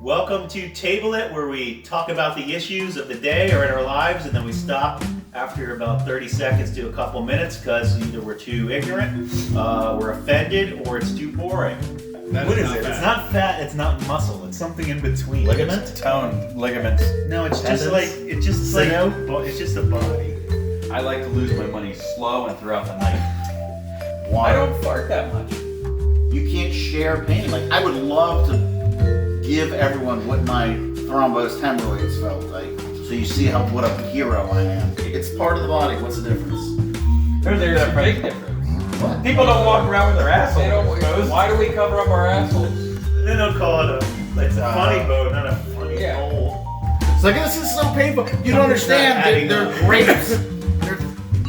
Welcome to Table It, where we talk about the issues of the day or in our lives, and then we stop after about 30 seconds to a couple minutes because either we're too ignorant, we're offended, or it's too boring. What is it? Fat. It's not fat, it's not muscle, it's something in between. Ligament? Toned ligaments. No, it's just like, it's just a body. I like to lose my money slow and throughout the night. Water. I don't fart that much. You can't share pain. Like, I would love to give everyone what my thrombosed hemorrhoids felt like, so you see what a hero I am. It's part of the body. What's the difference? There's a big difference. What? People don't walk around with their assholes exposed. Why do we cover up our assholes? Then they'll call it it's a funny bone, not a funny hole. It's like, this is so painful. You don't understand. They're grapes. They're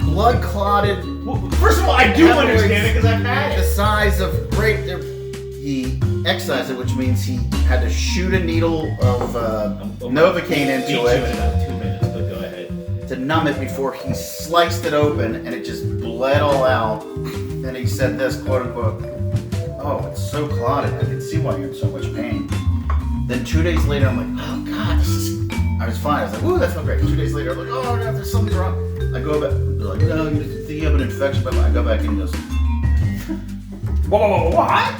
blood clotted. Well, first of all, I do understand it because I've had The it. size of grape. He excised it, which means he had to shoot a needle of Novocaine into Beat you in it about 2 minutes, but go ahead. to numb it before he sliced it open, and it just bled all out. Then he said this, quote unquote, "Oh, it's so clotted. I can see why you're in so much pain." Then 2 days later, I'm like, "Oh God, I was fine." I was like, "Ooh, that felt great." 2 days later, I'm like, "Oh no, there's something wrong." I go back. They're like, "No, you think you have an infection." But I go back and he goes, Whoa, what?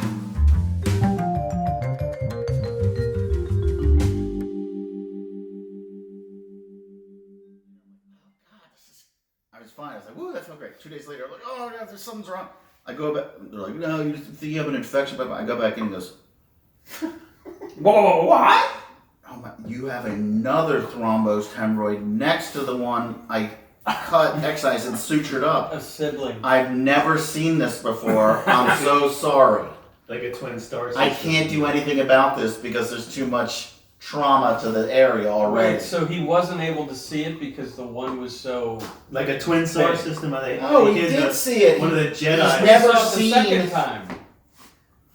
I was fine. I was like, "Ooh, that felt great." 2 days later, I'm like, "Oh no, there's something's wrong." I go back. They're like, "No, you think you have an infection." But I go back and he goes, Whoa, what? "Oh my, you have another thrombosed hemorrhoid next to the one I cut, excised, and sutured up. A sibling. I've never seen this before. I'm so sorry. Like a twin star system. I can't do anything about this because there's too much trauma to the area already." Right, so he wasn't able to see it because the one was so... Like a twin star system. Oh, he did see it. One of the Jedi. He's never saw it the seen second time.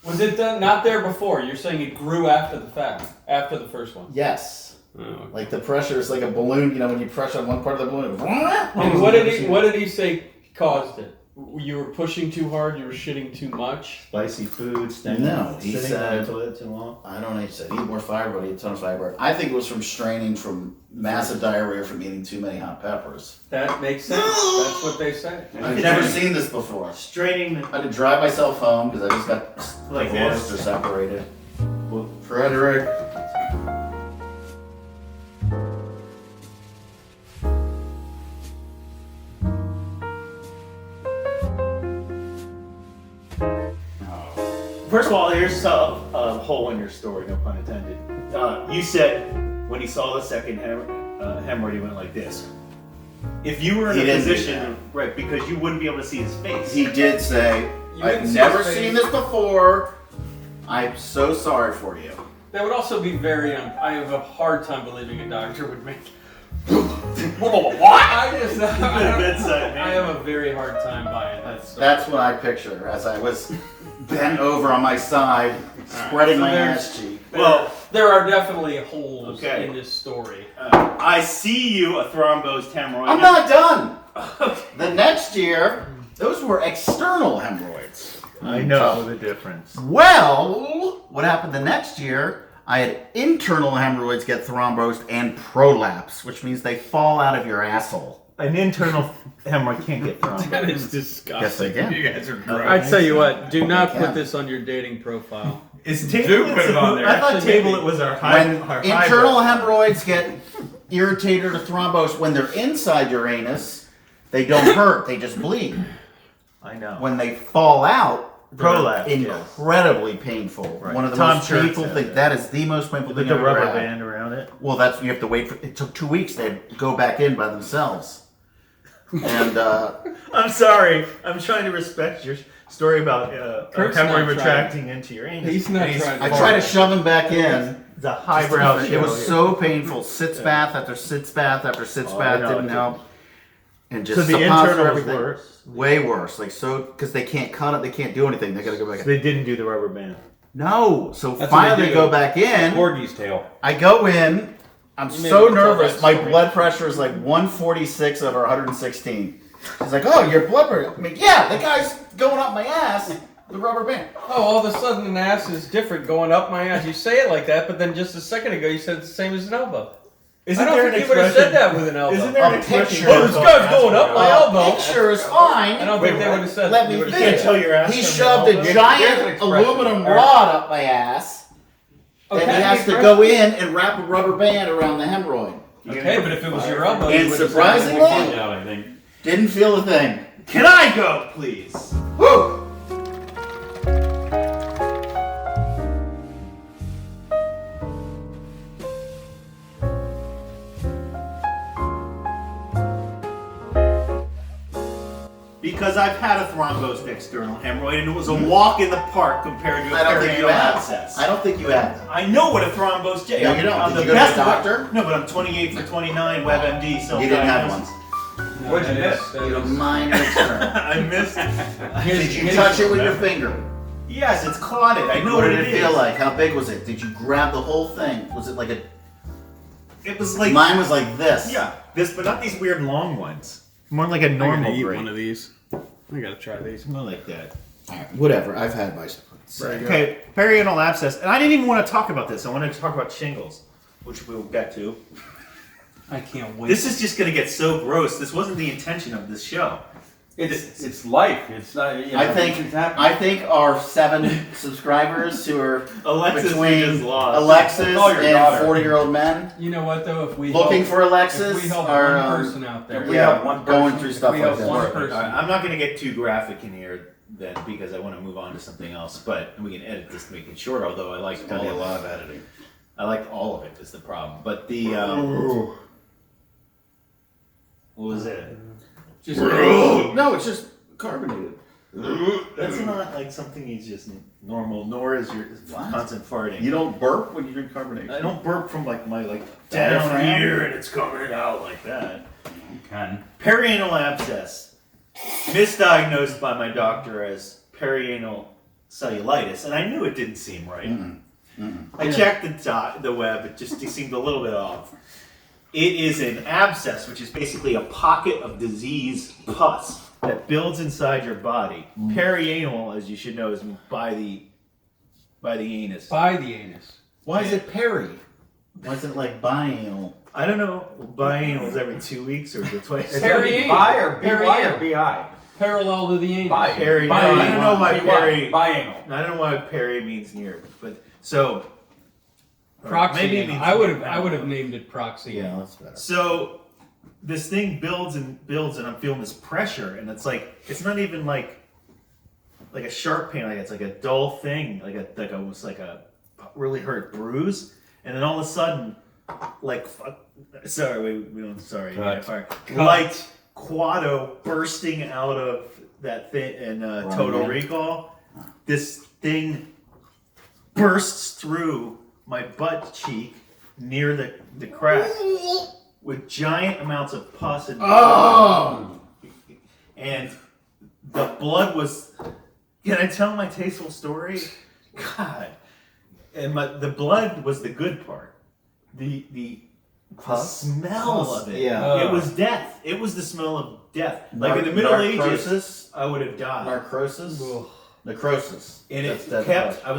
Was it done, not there before? You're saying it grew after the fact, after the first one. Yes. Oh, okay. Like the pressure is like a balloon. You know, when you press on one part of the balloon. And what did he say caused it? You were pushing too hard. You were shitting too much. Spicy food, No, he sitting said- on the toilet too long. I don't know. He said eat more fiber, but he ate a ton of fiber. I think it was from straining from massive diarrhea from eating too many hot peppers. That makes sense. That's what they say. I've never seen this before. Straining I had to drive myself home because I just got Like divorced this. or separated. Frederick. First of all, here's a hole in your story, no pun intended. You said when he saw the second hemorrhoid, he went like this. If you were in He a didn't do position, right, because you wouldn't be able to see his face. He did say, You "I've didn't see never his face." seen this before. I'm so sorry for you." That would also be very... I have a hard time believing a doctor would make... What? I have a very hard time buying that stuff. That's what I picture as I was bent over on my side, spreading so my there's- ass cheek. Well, There are definitely holes Okay. in this story. I see you, a thrombosed hemorrhoid. I'm not done. The next year, those were external hemorrhoids. I know the difference. Well, what happened the next year? I had internal hemorrhoids get thrombosed and prolapse, which means they fall out of your asshole. An internal hemorrhoid can't get thrombosed. That is disgusting. Yes, they can. You guys are gross. I tell you what, do not Yeah. put this on your dating profile. Is Do put it on there. I thought Actually, table maybe. it was our When our internal hybrid. hemorrhoids get irritated or thrombosed when they're inside your anus, they don't hurt, they just bleed. I know. When they fall out, they're Prolapse, yes. incredibly painful. Right. One of the Tom most Schertz painful said things. that. That is the most painful With thing the I've ever rubber had. band around it. Well, you have to wait for. It took 2 weeks. They'd go back in by themselves. And I'm sorry. I'm trying to respect your story about a Kurt's hemorrhoid not trying. retracting into your anus. He's not And trying to- I tried to shove him back in. It's a highbrow It show was here. so painful. Sitz bath after sitz bath after sitz Oh, I bath know, didn't it help. And So just the suppositories, internal was they- worse. Way worse. Like so, because they can't cut it, they can't do anything. They got to go back So in. they didn't do the rubber band. No. So That's what finally they go do. back in. Corgi's tail. I go in. I'm You made so me tell nervous. that My story. blood pressure is like 146 over 116. She's like, "Oh, your blood pressure." I mean, yeah, the guy's going up my ass. The rubber band. Oh, all of a sudden an ass is different going up my ass. You say it like that, but then just a second ago you said it's the same as an elbow. I don't think you would have said that with an elbow. Isn't there an expression? Oh, this guy's going up my elbow. Picture is fine. I don't think they would have said Let that. me You can't tell your ass. He from shoved your a elbow. giant aluminum rod up my ass. Okay, And he has to go in and wrap a rubber band around the hemorrhoid. Okay, but if it was your elbow, And you would have surprisingly- Find out, I think. Didn't feel a thing. Can I go, please? Woo! Because I've had a thrombosed external hemorrhoid and it was a walk in the park compared to a I don't think you perianal have. abscess. I don't think you have. I know what a thrombosed is. No, you don't. I'm Did the you go to best the doctor? No, but I'm 28 for 29 WebMD self-diagnosis. You didn't have one. What'd you miss? You had a minor external. I missed Did you touch it with your finger? Yes, it's clotted. I know What what did it is. feel like? How big was it? Did you grab the whole thing? Was it like a... It was like Mine was like this. yeah, this, but not these weird long ones. More like a normal grade. of these. I gotta try these. More like that. Alright, whatever. I've had my... Okay, perianal abscess, and I didn't even want to talk about this. I wanted to talk about shingles, which we'll get to. I can't wait. This is just going to get so gross. This wasn't the intention of this show. It's life. It's not. You know, I think our 7 subscribers who are Alexis we between just lost. Alexis Call your and daughter. 40-year-old men You know what though? If we looking for if Alexis we help are one person out there, we have one going person, through if stuff we like have this. one All person. right, I'm not going to get too graphic in here then because I want to move on to something else. But we can edit this to make it short. Although I like It's gonna be a lot of editing. I like all of it. Is the problem. But the what was it? just No, it's just carbonated. That's not like something you just normal. Nor is your What? constant farting. You don't burp when you drink carbonation. I don't burp from like my down Diaphragm? here and it's coming out like that. You can. Perianal abscess, misdiagnosed by my doctor as perianal cellulitis, and I knew it didn't seem right. I checked the web; it just seemed a little bit off. It is an abscess, which is basically a pocket of disease pus that builds inside your body. Perianal, as you should know, is by the anus. by the anus. Why is it peri? Why is it like bianal? I don't know. Bianal is every 2 weeks or is it twice? Perianal. Bi or BY Perianal. or BI? Parallel to the anus. Bi. Peri. No, Bianal. I don't know why peri. Bianal. I don't know why peri means near, but so Proxy. maybe it means I would near. have named it proxy. Yeah, that's better. So this thing builds and builds, and I'm feeling this pressure, and it's not even like a sharp pain, like it's like a dull thing, almost like a really hurt bruise, and then all of a sudden, like Cut. light Quado bursting out of that thing in Total Recall. This thing bursts through my butt cheek near the crack with giant amounts of pus and and the blood was. Can I tell my tasteful story? God, and the blood was the good part. The smell of it. Yeah. It was death. It was the smell of death. Like in the Middle Ages, Ages, I would have died. narcosis, Ugh. necrosis. And That's it that kept. part.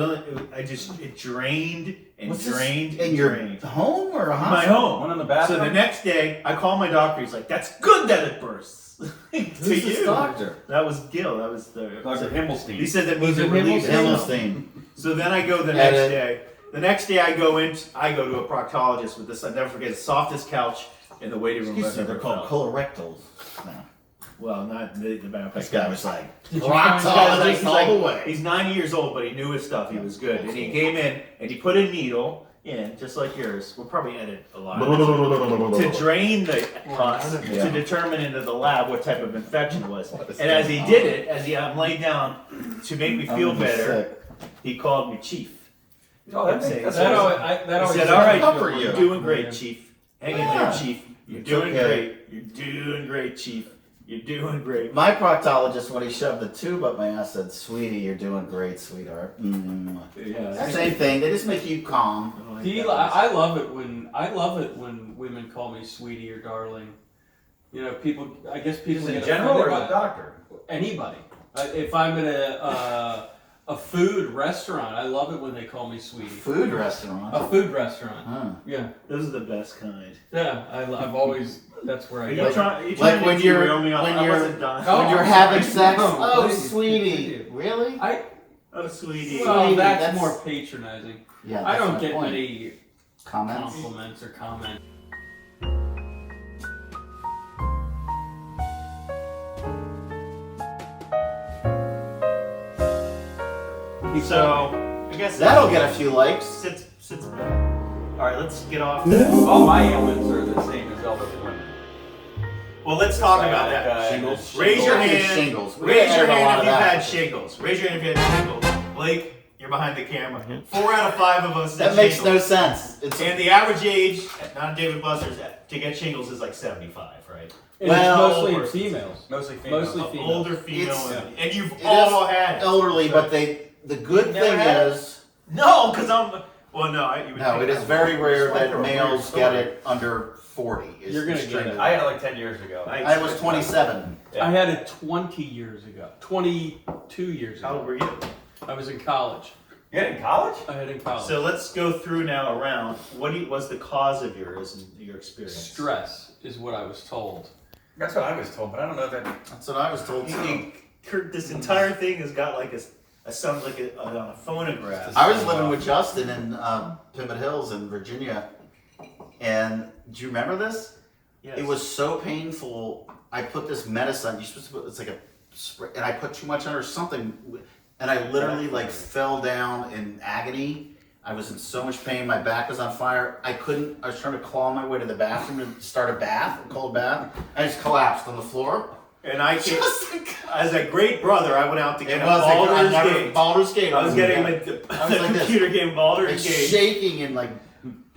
It drained and What's this, drained in and your drained. home or a My hospital? home. One in the So bathroom. the next day, I call my doctor. He's like, "That's good that it bursts." to Who's this you. doctor? That was Gil. That was the. Dr. Himmelstein. He said that Was means it it relieves Himmelstein. So then I go the Edit. next day. The next day I go to a proctologist with this. I never forget the softest couch in the waiting room. Excuse me, I've they're ever called felt. colorectals. No. Well, not the matter of This fact. guy was like, Did you find proctologist all the way. He's 90 years old, but he knew his stuff. He was good. And he came in and he put a needle in, just like yours. We'll probably edit a lot. To drain the pus Yeah. to determine into the lab what type of infection it was. And as he did it, I'm laid down to make me feel better, he called me Chief. Oh, That always- That He always said, "All right, comfort you." you're doing great, Chief. Hang in there, Chief. You're It's doing okay. great. You're doing great, Chief. You're doing great." My proctologist, when he shoved the tube up my ass, said, "Sweetie, you're doing great, sweetheart." Yeah. Same thing. They just make you calm. I love it when women call me sweetie or darling. You know, I guess people Just in get general or offended the by doctor? anybody. If I'm in A food restaurant. I love it when they call me sweetie. Food restaurant. A food restaurant. Huh. Yeah. Those are the best kind. Yeah. I've always. That's where I Are go. you trying Like when to you're derail me off? when I you're wasn't done. Oh, when you're I'm having sorry. sex. No, Oh, please, sweetie, continue. really? Oh, sweetie. Well, Sweetie, that's that's- more patronizing. Yeah, I that's don't my get point. many Comments. compliments or comments. So, I guess That'll get a few likes. Sits back. All right, let's get off that. All my ailments are the same as elderly women. Well, let's talk about that. Shingles. Raise your Shingles. hand. Shingles. We Raise your had a hand lot if of you've that. had shingles. Raise your hand if you've had shingles. Blake, you're behind the camera. 4 out of 5 of us That had makes shingles. no sense. It's And the average age, not David Buster's, to get shingles is like 75, right? And Well, it's mostly in or- females. Mostly females. Mostly females. Older female It's- women. And you've it all is had it. elderly, So- but the good Never thing had it? is No, because well, no. You would no, think it is that very would- rare Just went that through a weird males story. get it under 40. It's You're gonna get extremely it. I had it like 10 years ago. I was 27. Yeah. I had it 20 years ago. 22 years How old ago. were you? I was in college. You had it in college? I had it in college. So let's go through now around. What was the cause of yours and your experience? Stress is what I was told. That's what I was told, but I don't know that. That's what I was told too. Kurt, this entire thing has got like a sound like on a phonograph. I was living with Justin in Pivot Hills in Virginia, and do you remember this? Yes. It was so painful. I put this medicine. You're supposed to put it's like a spray, and I put too much on or something, and I literally like fell down in agony. I was in so much pain. My back was on fire. I couldn't. I was trying to claw my way to the bathroom to start a bath, a cold bath. I just collapsed on the floor. And I came, Just like, as a great brother, I went out to it get a was Baldur's like Gate. Baldur's Gate. I was getting like, the I was like this. computer game Baldur's like Gate shaking and like.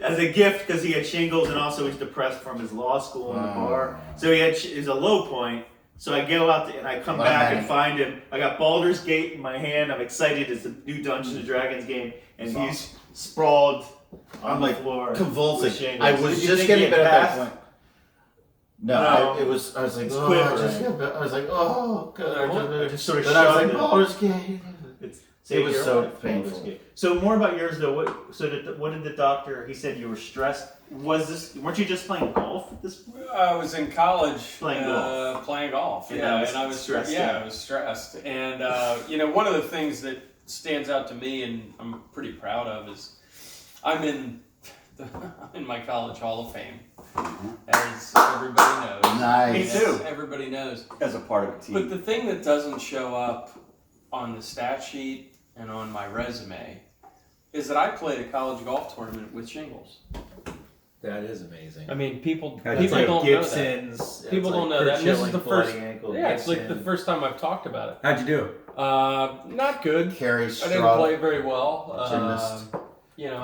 as a gift because he had shingles and also he's depressed from his law school in the Oh. bar. So it was a low point. So I go out and I come What a back man. and find him. I got Baldur's Gate in my hand. I'm excited. It's the new Dungeons and Dragons game, and That's he's sprawled on I'm the like floor. with convulsing. shingles. I Did was you just think getting he better had at that passed? point. No, No. I was like, It's oh, quivering. I just got better. I was like, oh, God. I just sort of Then I was shoved like, it. Baldur's Gate. Say It was your so life, painful. Baldur's Gate. So more about yours though. What did the doctor? He said you were stressed. Weren't you just playing golf at this point? I was in college Playing golf. Playing golf, And yeah, I was and I was stressed Yeah, out. I was stressed, and one of the things that stands out to me, and I'm pretty proud of, is I'm in my college Hall of Fame, as everybody knows. Nice. Me too. As everybody knows. As a part of a team. But the thing that doesn't show up on the stat sheet and on my resume is that I played a college golf tournament with shingles. That is amazing. I mean, people That's don't like know that. Gibson's. People don't know that. And this is the first. Yeah, it's like the Gibson. first time I've talked about it. How'd you do? Not good. Carrie I didn't Straub. play very well. Gymnast.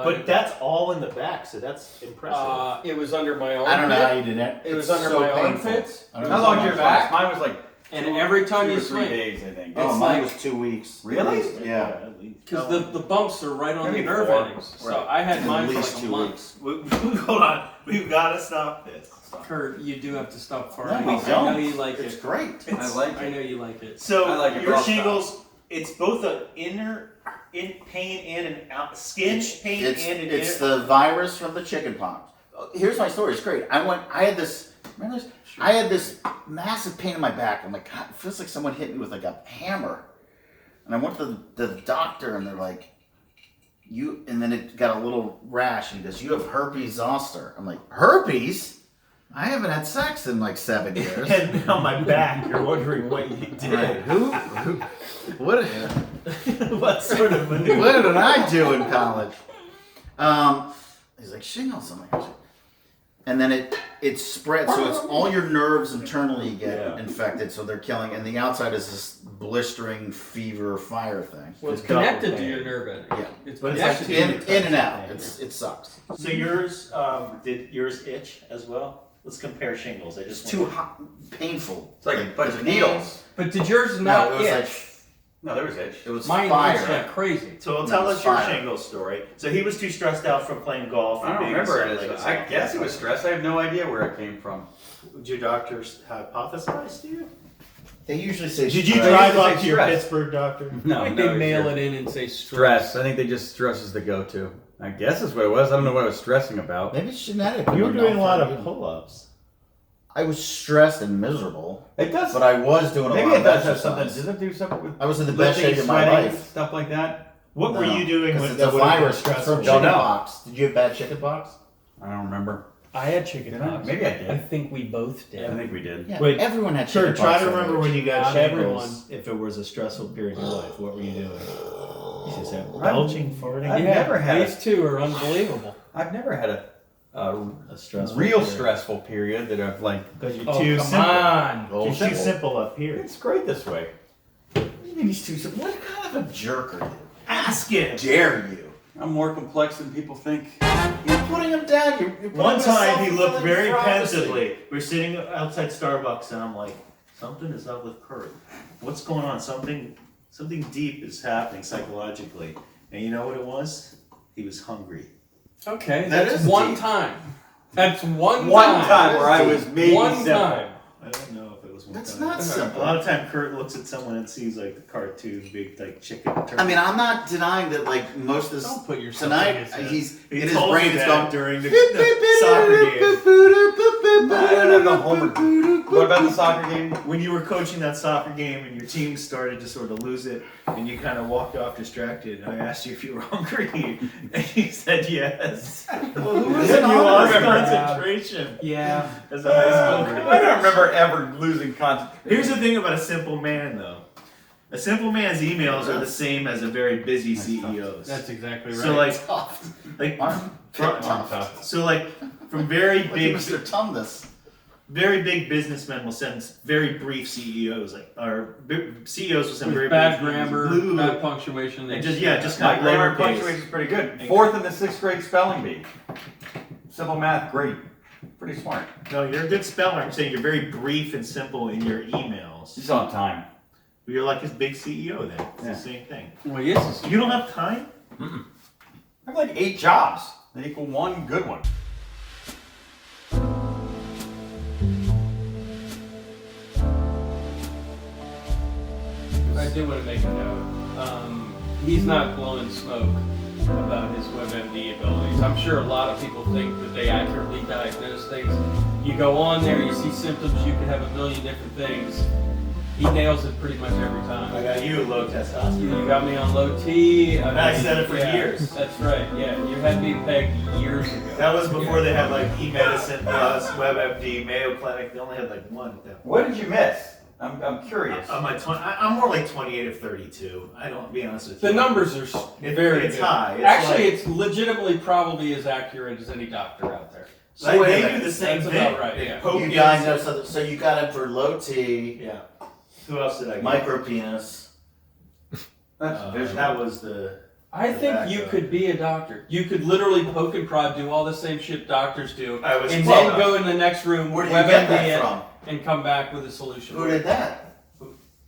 But that's all in the back, so that's impressive. It was under my armpit. I don't know how you did it. It was It's under so my painful. armpits. I don't How know long how did yours much- last? Mine was like And every time 2 you or 3 swing, days, I think. Oh, It's mine like- was 2 weeks. Really? Yeah. at least. because the bumps are right on the Maybe nerve 4. endings. So Right. I had At mine for least like a 2 month. weeks. Hold on, we've got to stop this. Kurt, you do have to stop No, farting. we I know don't. you like It's it. great. I like I it. know you like it. So I like it, your but I'll shingles, it's both an inner pain and an out skin pain It's and an it's inner. the virus from the chicken pox. Here's my story. It's great. I had this. Remember this? I had this massive pain in my back. I'm like, God, it feels like someone hit me with like a hammer. And I went to the doctor, and they're like, you. And then it got a little rash, and he goes, you have herpes zoster. I'm like, herpes? I haven't had sex in like 7 years. And on my back, you're wondering what you did. Right. Who? What? What sort of maneuver? What did I do in college? He's like, shingles. I'm like, and then it spreads, so it's all your nerves internally get infected, so they're killing, and the outside is this blistering fever fire thing. Well, it's It's double connected to pain. your nerve ending. Yeah. It's But it's connected. like In and out. It sucks. So yours, did yours itch as well? Let's compare shingles. I just It's too hot, painful. It's like a bunch of needles. But did yours No, not it was itch? like No, there was itch. it was Mine fire. itched like crazy. So No, tell it's us your fire. shingles story. So he was too stressed out from playing golf. I and don't being remember a it. like As, a I guess it was stress. I have no idea where it came from. Did your doctors hypothesize to you? They usually say. Did you stress. drive They up say to your stress. Pittsburgh doctor? No, Like no, they mail sure. it in and say Stress. I think they just stress is the go-to. I guess that's what it was. I don't know what I was stressing about. Maybe it's genetic. You were Maybe doing a not lot for of you. pull-ups. I was stressed and miserable, It does. but I was doing a Maybe lot it of does have something. exercise. Does it do something with I was in the best lifting, shape of my sweating, life. stuff like that? What were No, you doing 'cause when it's that a would have been virus from stressful? Don't chicken know. pox. Did you have bad chicken pox? I don't remember. I had chicken Did I? pox. Maybe I did. I think we both did. I think we did. Yeah, Wait, everyone had chicken Kurt, pox. try to that remember age. when you got Not shingles. everyone. If it was a stressful period in your life, what were you doing? You just have I'm- belching, farting. I've never had These two are unbelievable. I've never had a a stressful real period. stressful period that I've like. Because you're Oh, too come simple. on. Oh, You're too simple. simple up here. It's great this way. What do you mean he's too simple? What kind of a jerk are you? Ask it. Dare you? I'm more complex than people think. You're putting him down. You're putting One him in a time he looked self-fulfilling very prophecy. pensively. We're sitting outside Starbucks, and I'm like, something is up with Kurt. What's going on? Something deep is happening psychologically. And you know what it was? He was hungry. Okay, That that's is one deep. time. That's one One time. time where I was maybe One simple. time. I don't know if it was one That's time. not A simple. lot of time Kurt looks at someone and sees like the cartoon, big like chicken. Turkey. I mean, I'm not denying that. Like most of this Don't put yourself tonight, in his head. he's he in his told brain. me It's that going during the soccer game. I don't have no homework. What about the soccer game? When you were coaching that soccer game and your team started to sort of lose it, and you kind of walked off distracted, and I asked you if you were hungry, and you said yes. Well, who And isn't then you lost hungry? concentration Yeah. as a high school kid. I don't remember ever losing concentration. Here's the thing about a simple man, though. A simple man's emails are the same as a very busy CEO's. That's exactly right. So like, Tough. like, Arm from, tough. so like, from very Look at big, Mr. Tumnus. very big businessmen will send very brief CEOs, like, or CEOs will send very With bad brief grammar, Blue. bad punctuation. And just just My kind of grammar and lowercase. punctuation is pretty good. 4th and the 6th grade spelling bee. Simple math, great. Pretty smart. No, you're a good speller. I'm saying you're very brief and simple in your emails. Just on time. You're like his big CEO then. It's Yeah. the same thing. Well, yes. You don't have time? I have like 8 jobs that equal one good one. I do want to make a note. He's not blowing smoke about his WebMD abilities. I'm sure a lot of people think that they accurately diagnose things. You go on there, you see symptoms, you could have a million different things. He nails it pretty much every I time. got you low testosterone. You got me on low T. I said it for yeah, years. That's right. Yeah, you had me pegged years ago. That was before they had like eMedicine Plus, WebMD, Mayo Clinic. They only had like one at that point. What did you miss? I'm curious. I'm more like 28 of 32. I don't be honest with you. The numbers are very it's good. high. It's Actually, like- it's legitimately probably as accurate as any doctor out there. Like, wait a they minute. do the same That's thing. about right, They yeah. poke You in diagnosed other, so you got him for low T, Yeah. Who else did I get? micro penis. That's visual. That was the. I think back you up. could be a doctor. You could literally poke and prod, do all the same shit doctors do, I was and close. then go in the next room, Where did you WebMD get that it, from? and come back with a solution. Who did that?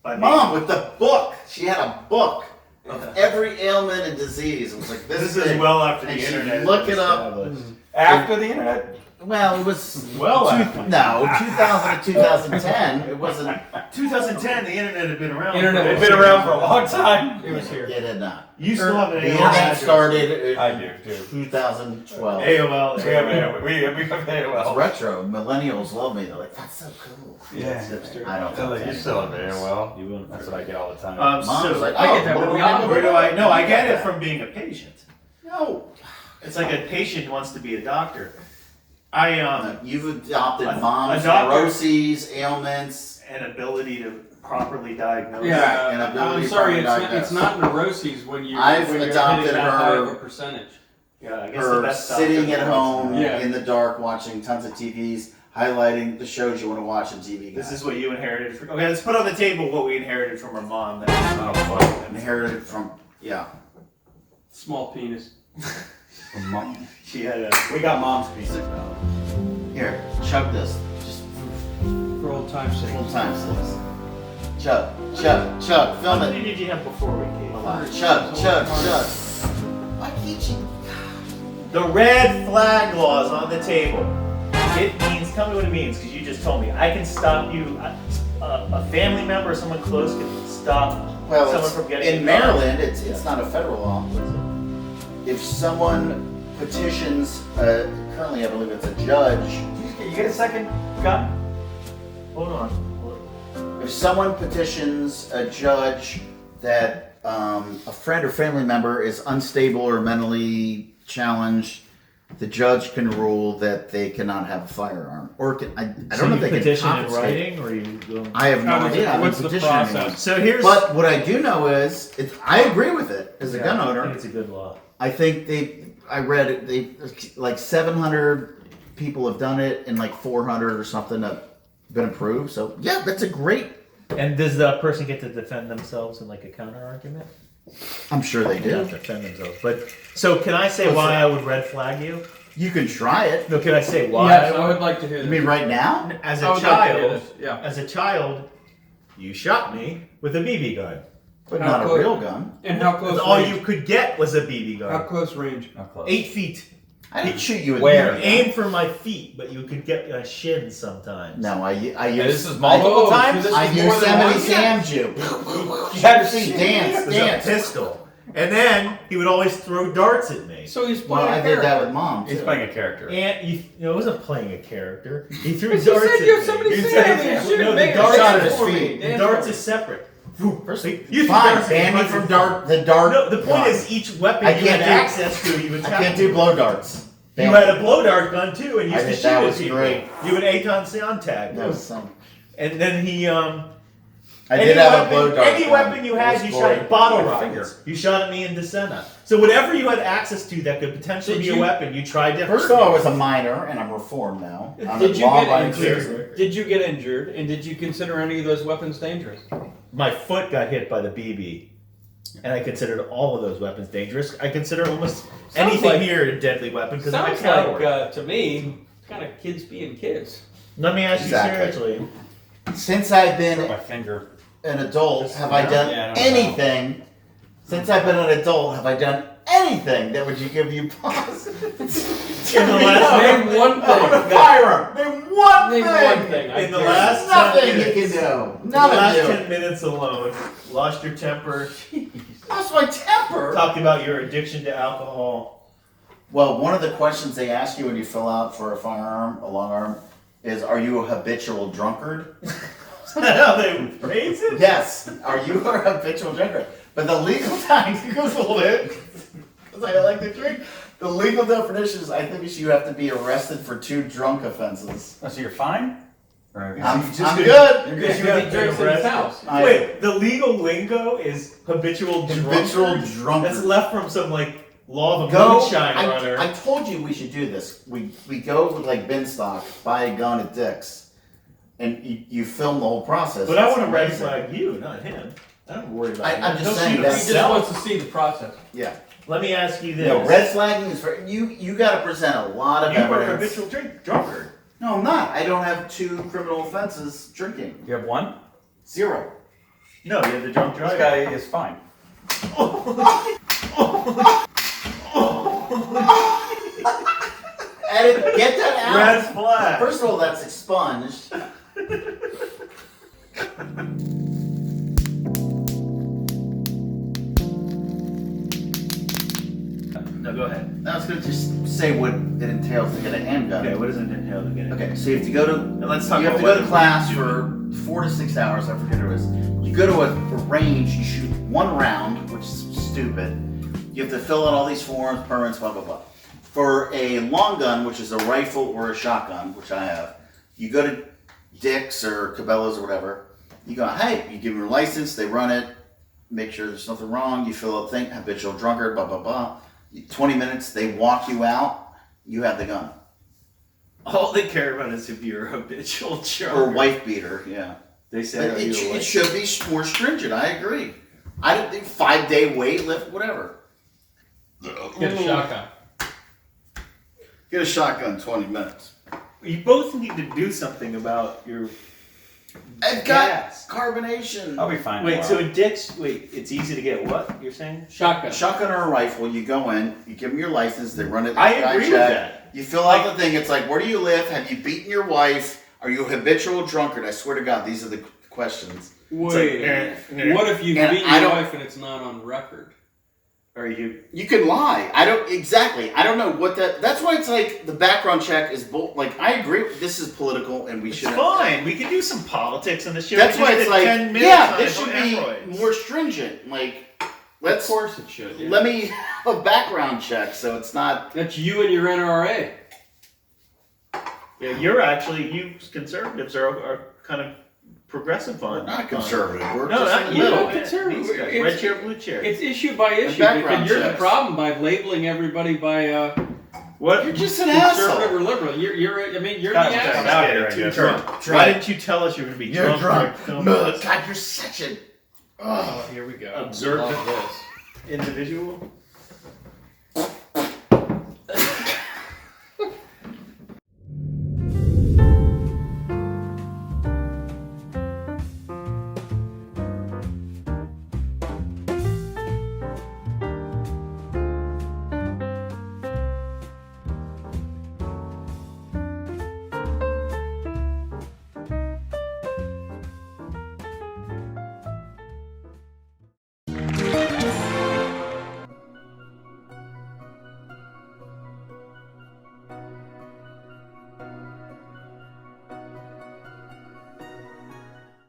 By me. Mom, with the book. She had a book of every ailment and disease. It was like This big. is well after the And she internet. look it up. established. After the internet? Well, it was Well after. no 2000 to 2010. It wasn't. 2010, the internet had been around. Internet for It's been around for a long time. It was here. It did not. You still have an The AOL internet address. started I in do, too. 2012. AOL. We have AOL. We have It's AOL. retro. Millennials love me. They're like, that's so cool. Yeah. hipster. I don't. So, like, you still have AOL. You won't. That's what I get all the time. Mom's So, like, I get that oh, with well, Yahoo. where do I? No, I get it from being a patient. No. It's like a patient wants to be a doctor. You've adopted a mom's doctor- neuroses, ailments. An ability to properly diaggnose. Yeah, and ability I'm sorry, to it's not neuroses when you're I've when you're adopted hitting that high her- of a percentage. Yeah, I guess the Her best sitting doctor at wants home to know. Yeah. in the dark watching tons of TVs, highlighting the shows you want to watch on TV. This guys. is what you inherited. Okay, let's put on the table what we inherited from our mom. That was not fun. Inherited from, yeah. Small penis. She had a. We got mom's piece. Here, chug this. Just For old time's sake. full time, please. Chug, chug, chug. How Film many it. did you have before we came? A lot. Chug, chug, chug. Why can't you? The red flag laws on the table. It means. Tell me what it means, because you just told me. I can stop you. a family member or someone close can stop Well, someone it's, from getting in a gun. Maryland, it's not a federal law. If someone petitions, currently I believe it's a judge. You get a second gun? Hold on. If someone petitions a judge that a friend or family member is unstable or mentally challenged, the judge can rule that they cannot have a firearm. Or I don't know if they can petition in confiscate. writing, or you go. I have no How does it- idea. I haven't what's the petitioned anyone. process? So here's. But what I do know is, I agree with it as a gun I owner. think it's a good law. I think I read it, like 700 people have done it and like 400 or something have been approved. So yeah, that's a great, And does the person get to defend themselves in like a counter argument? I'm sure they They do. don't defend themselves. But so can I say why I would red flag you? You can try it. No, can I say why? Yes, I would like to hear You this. mean right now? As I a would like to hear child, this, yeah. as a child, you shot me with a BB gun. But How not a close- real gun. And how close All range? you could get was a BB gun. How close range? Not close. 8 feet. I didn't shoot you with Where? a Aim for my feet, but you could get my shins sometimes. No, I Yeah, use. this is multiple Oh, times? so this I is more than Yosemite one? Sam Jew. You had to see Dance, It was dance. a pistol. And then he would always throw darts at me. So he's Well, playing I a did that character. with mom He's too. playing a character. And it wasn't playing a character. He threw But darts you at said me. Yosemite You Sam, said- you shoot no, me. the darts Shot are at his for feet. me. The Dance darts for is me. separate. First, You threw fine, darts ban me at from me. the dart. No, the point gun. is each weapon I you had can't do- access to, you would I tap. can't do blow darts. You had a blow dart gun too, and I used to did- shoot that at was people. great. You would Aton Sontag. That was some. And then he I did have a blow dart. Any gun. weapon you had, It was you shot great. at bottle My rockets. You shot at me in Descena. So whatever you had access to that could potentially Did be a you- weapon, you tried to. First hurt of all, I me. was a minor, and I'm reformed now. I'm Did a you law-abiding get citizen. injured? Did you get injured? And did you consider any of those weapons dangerous? My foot got hit by the BB, and I considered all of those weapons dangerous. I consider almost Sounds anything like- here a deadly weapon because I'm a Sounds coward. like, to me, kind of kids being kids. Let me ask Exactly. you seriously. Since I've been My finger. an adult, Just have I done Yeah, I don't know. anything? Since I've been an adult, have I done anything that would give you pause? In the last- Name one I want a thing. firearm. Name one Name thing. one thing. I In the dare last- Nothing 10 you can minutes. do. In the None of last you. 10 minutes alone, lost your temper, Lost my temper. talked about your addiction to alcohol. Well, one of the questions they ask you when you fill out for a firearm, a long arm, is, "Are you a habitual drunkard?" Is that how they phrase it? Yes. Are you a habitual drunkard? But the legal time Google it because I like to drink. The legal definition is, I think, is you have to be arrested for 2 drunk offenses. Oh, so you're fine? Or I'm just good. gonna- Because you got eat drinks in his house. I- Wait, the legal lingo is habitual Habitual drunkard? drunkard. That's left from some like law of the Go. moonshine runner. I told you we should do this. We go with like bin stock, buy a gun at Dick's, and you film the whole process. but I It's want to red amazing. flag you, not him. I don't worry about him. I'm just He'll saying shoot that- He just himself. wants to see the process. Yeah. Let me ask you this. No, red flagging is for you. Got to present a lot of You were a evidence. habitual drunkard. No, I'm not. I don't have 2 criminal offenses drinking. you have one? 0. No, you had the drunk This driver. guy is fine. Edit, get that out. Red flag. First of all, that's expunged. No, go ahead. I was going to just say what it entails to get a handgun. Okay, what does it entail to get it? Okay, so you have to go to And let's talk you have about to go to what class you for 4 to 6 hours. I forget what it is. You go to a range. You shoot 1 round, which is stupid. You have to fill out all these forms, permits, blah blah blah. For a long gun, which is a rifle or a shotgun, which I have, you go to Dick's or Cabela's or whatever. You go, hey, you give them your license. They run it, make sure there's nothing wrong. You fill out thing, habitual drunkard, blah blah blah. 20 minutes, they walk you out. You have the gun. All they care about is if you're a habitual drunkard. Or wife beater, yeah. They say, But are you a it wife? should be more stringent. I agree. I don't think 5-day weight lift, whatever. Get a shotgun. Get a shotgun 20 minutes. You both need to do something about your. I've got Gas. carbonation. I'll be fine. Wait, so tomorrow. a Dick's. Wait, it's easy to get what? You're saying? Shotgun. A shotgun or a rifle, you go in, you give them your license, they run it. I background agree with check. that. You fill out the thing. It's like, where do you live? Have you beaten your wife? Are you a habitual drunkard? I swear to God, these are the questions. Wait a minute. What if you And beat I your don't- wife and it's not on record? Are you? You can lie. I don't know what that's why it's like the background check is like, I agree, this is political and we It's should. fine. We can do some politics in the show. That's We why just it's did like, 10 minutes yeah, on this should be hemorrhoids. more stringent. Like, Of let's, course it should. Yeah. let me have a background check so it's not. That's you and your NRA. Yeah, you conservatives are kind of progressive on. We're not conservative. We're No, just not in the you. middle. Yeah, conservative. These guys. Red chair, blue chair. It's issue by issue. background Because you're the checks. problem by labeling everybody by What? You're just an conservative asshole. or liberal. You're the God, asshole. I'm out here, dude. Drunk. Why didn't you tell us you were going to be You're drunk? drunk. during No, film? God, you're such a. Oh, here we go. Observant Love this. individual.